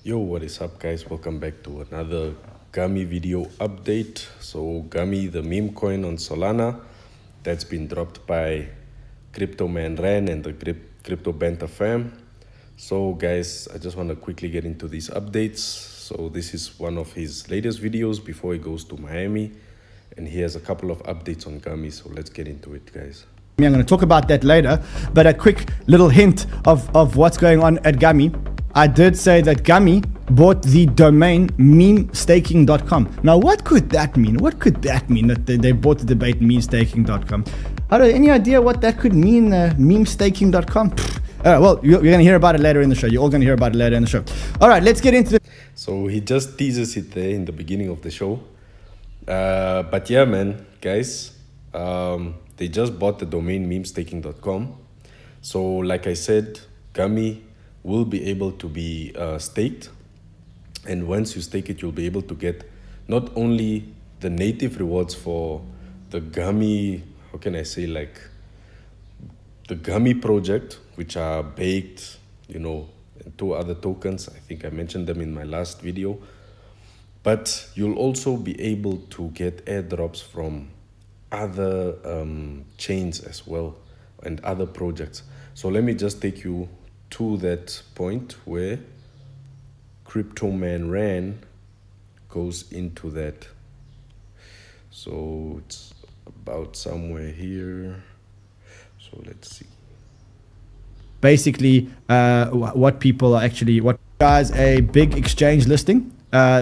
Yo, what is up, guys? Welcome back to another Gummy video update. So, Gummy, the meme coin on Solana, that's been dropped by Crypto Man Ran and the Crypto Banter fam. So, guys, I just want to quickly get into these updates. So, this is one of his latest videos before he goes to Miami, and he has a couple of updates on Gummy. So, let's get into it, guys. I'm going to talk about that later, but a quick little hint of what's going on at Gummy. I did say that Gummy bought the domain memestaking.com. Now, what could that mean? What could that mean that they bought the debate memestaking.com? Any idea what that could mean, memestaking.com? Well, you're going to hear about it later in the show. You're all going to hear about it later in the show. All right, let's get into it. So he just teases it there in the beginning of the show. But yeah, man, guys, they just bought the domain memestaking.com. So like I said, Gummy will be able to be staked. And once you stake it, you'll be able to get not only the native rewards for the Gummy, how can I say, like the Gummy project, which are baked, and two other tokens. I think I mentioned them in my last video. But you'll also be able to get airdrops from other chains as well and other projects. So let me just take you to that point where Crypto Man Ran goes into that. So it's about somewhere here. So let's see. Basically, what people are actually, what guys, a big exchange listing.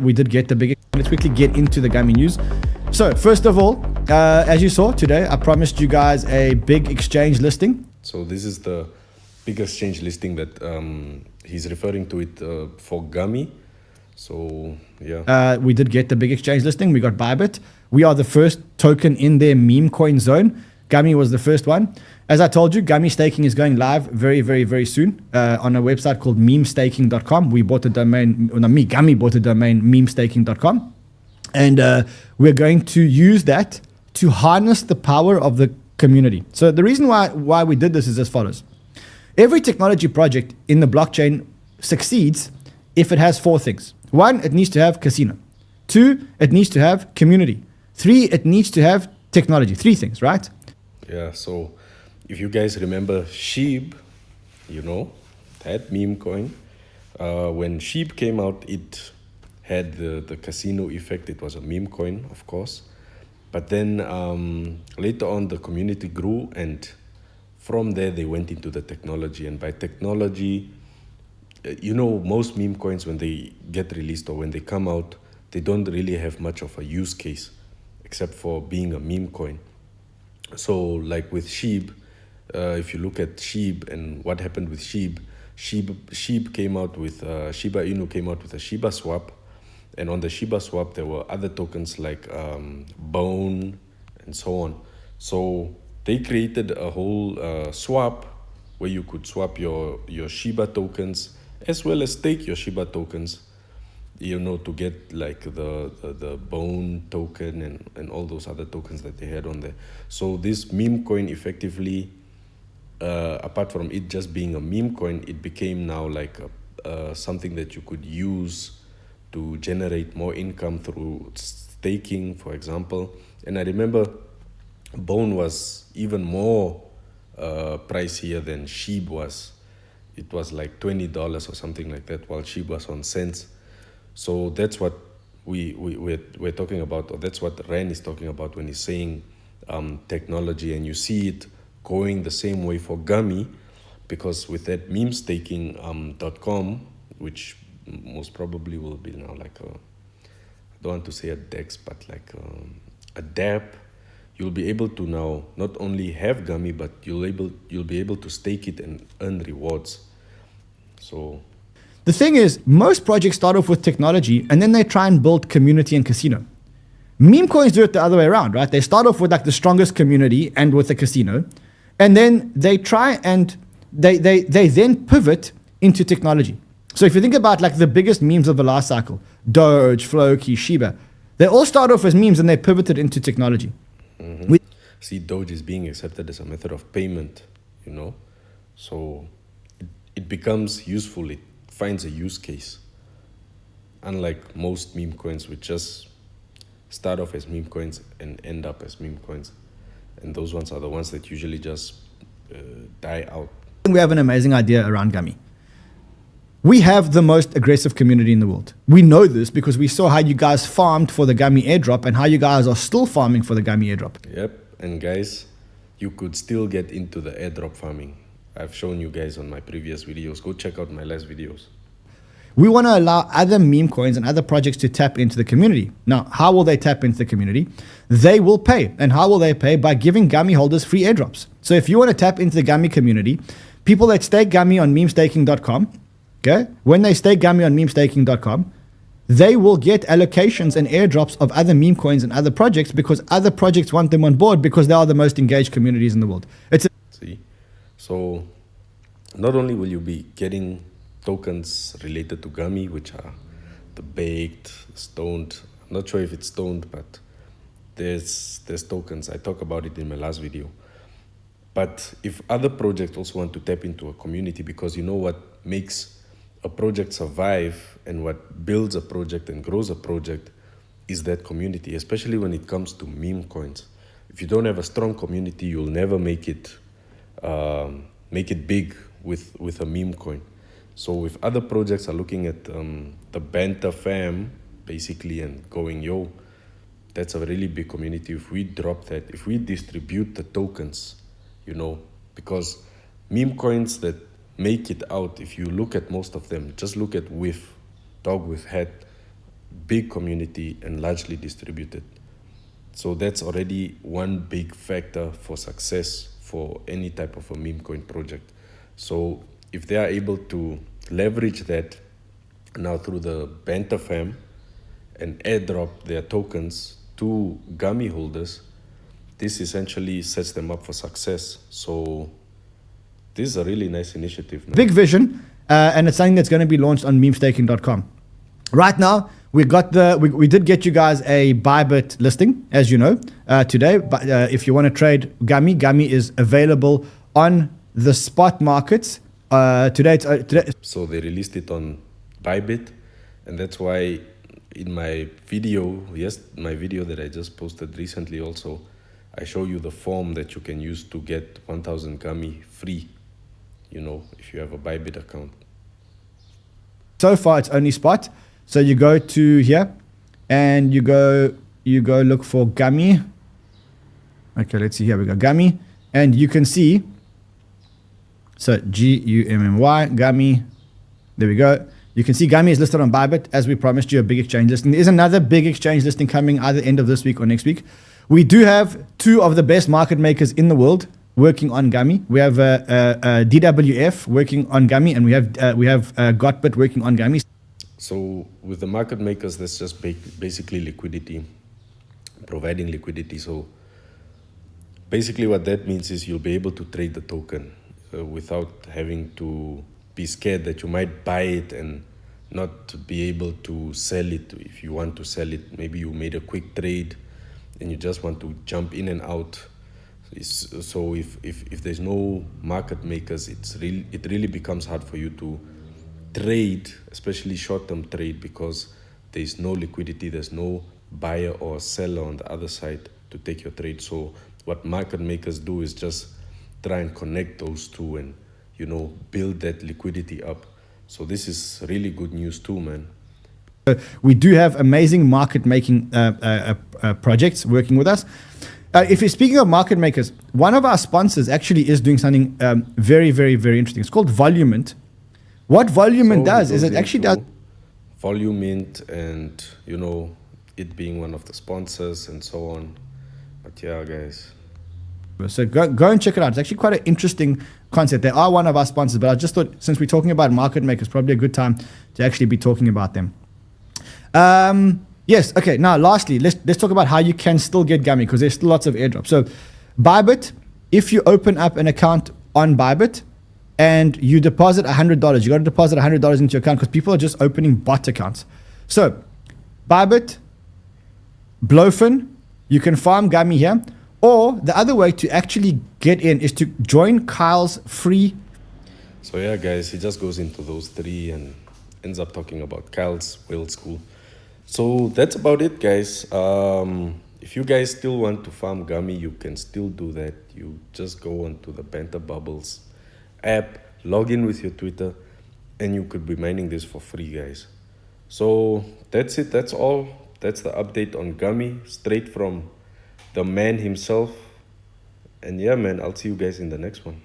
We did get the big. Let's quickly get into the Gummy news. So first of all, as you saw today, I promised you guys a big exchange listing. So this is the big exchange listing that he's referring to it for Gummy. So yeah, we did get the big exchange listing. We got Bybit. We are the first token in their meme coin zone. Gummy was the first one. As I told you, Gummy staking is going live very, very, very soon on a website called memestaking.com. We bought the domain, Gummy bought the domain memestaking.com. And we're going to use that to harness the power of the community. So the reason why we did this is as follows. Every technology project in the blockchain succeeds if it has four things. One, it needs to have casino. Two, it needs to have community. Three, it needs to have technology. Three things, right? Yeah, so if you guys remember Sheep, that meme coin, when Sheep came out, it had the casino effect. It was a meme coin, of course. But then later on, the community grew, and from there, they went into the technology. And by technology, most meme coins, when they get released or when they come out, they don't really have much of a use case except for being a meme coin. So like with Sheep, if you look at Sheep and what happened with Sheep came out with, Shiba Inu came out with a Shiba swap. And on the Shiba swap, there were other tokens like Bone and so on. So they created a whole swap where you could swap your Shiba tokens as well as stake your Shiba tokens, to get like the Bone token and all those other tokens that they had on there. So this meme coin effectively, apart from it just being a meme coin, it became now like something that you could use to generate more income through staking, for example. And I remember Bone was even more pricier than Sheep was. It was like $20 or something like that, while Sheep was on cents. So that's what we're talking about, or that's what Ran is talking about when he's saying technology. And you see it going the same way for Gummy, because with that memestaking.com, which most probably will be now like I don't want to say a DEX, but like a dApp, you'll be able to now not only have Gummy, but you'll be able to stake it and earn rewards. So the thing is, most projects start off with technology and then they try and build community and casino. Meme coins do it the other way around, right? They start off with like the strongest community and with a casino, and then they try and they then pivot into technology. So if you think about like the biggest memes of the last cycle, Doge, Floki, Shiba, they all start off as memes and they pivoted into technology. Mm-hmm. See, Doge is being accepted as a method of payment, So it becomes useful. It finds a use case. unlike most meme coins, which just start off as meme coins and end up as meme coins. And those ones are the ones that usually just die out. We have an amazing idea around Gummy. We have the most aggressive community in the world. We know this because we saw how you guys farmed for the Gummy airdrop and how you guys are still farming for the Gummy airdrop. Yep, and guys, you could still get into the airdrop farming. I've shown you guys on my previous videos. Go check out my last videos. We want to allow other meme coins and other projects to tap into the community. Now, how will they tap into the community? They will pay. And how will they pay? By giving Gummy holders free airdrops. So if you want to tap into the Gummy community, people that stake Gummy on memestaking.com, okay, when they stake Gummy on memestaking.com, they will get allocations and airdrops of other meme coins and other projects because other projects want them on board because they are the most engaged communities in the world. See, so not only will you be getting tokens related to Gummy, which are the baked, stoned. I'm not sure if it's stoned, but there's tokens. I talk about it in my last video. But if other projects also want to tap into a community, because you know what makes a project survive and what builds a project and grows a project is that community, especially when it comes to meme coins. If you don't have a strong community, you'll never make it big with a meme coin. So if other projects are looking at the banter fam, basically, and going, yo, that's a really big community. If we drop that, if we distribute the tokens, you know, because meme coins that make it out, if you look at most of them, just look at WIF, Dog with Hat, big community and largely distributed. So that's already one big factor for success for any type of a meme coin project. So if they are able to leverage that now through the Banter fam and airdrop their tokens to Gummy holders, this essentially sets them up for success. So this is a really nice initiative, man. Big vision, and it's something that's going to be launched on memestaking.com. Right now, we did get you guys a Bybit listing, as you know, today. But if you want to trade Gummy, Gummy is available on the spot markets. Today. So they released it on Bybit, and that's why in my video, my video that I just posted recently also, I show you the form that you can use to get 1,000 Gummy free, you know, if you have a Bybit account. So far, it's only spot. So you go to here, and you go look for Gummy. Okay, let's see. Here we go, Gummy, and you can see. So Gummy, Gummy. There we go. You can see Gummy is listed on Bybit, as we promised you, a big exchange listing. There is another big exchange listing coming either end of this week or next week. We do have two of the best market makers in the world working on Gummy. We have DWF working on Gummy, and we have Gotbit working on Gummy. So with the market makers, that's just basically liquidity, providing liquidity. So basically what that means is you'll be able to trade the token without having to be scared that you might buy it and not be able to sell it. If you want to sell it, maybe you made a quick trade and you just want to jump in and out. So if there's no market makers, it really becomes hard for you to trade, especially short-term trade, because there's no liquidity, there's no buyer or seller on the other side to take your trade. So what market makers do is just try and connect those two and, you know, build that liquidity up. So this is really good news too, man. We do have amazing market making projects working with us. If you're speaking of market makers, one of our sponsors actually is doing something very, very, very interesting. It's called Volumint. What Volumint does is it actually does Volumint, and you know, it being one of the sponsors and so on. But yeah, guys. So go and check it out. It's actually quite an interesting concept. They are one of our sponsors, but I just thought since we're talking about market makers, probably a good time to actually be talking about them. Yes. Okay. Now, lastly, let's talk about how you can still get Gummy, because there's still lots of airdrops. So, Bybit, if you open up an account on Bybit and you deposit $100, you got to deposit $100 into your account because people are just opening bot accounts. So, Bybit, Blowfin, you can farm Gummy here. Or the other way to actually get in is to join Kyle's free. So yeah, guys, he just goes into those three and ends up talking about Kyle's whale school. So that's about it, guys. If you guys still want to farm Gummy, you can still do that. You just go onto the Banter Bubbles app, log in with your Twitter, and you could be mining this for free, guys. So that's it. That's all. That's the update on Gummy, straight from the man himself. And yeah, man, I'll see you guys in the next one.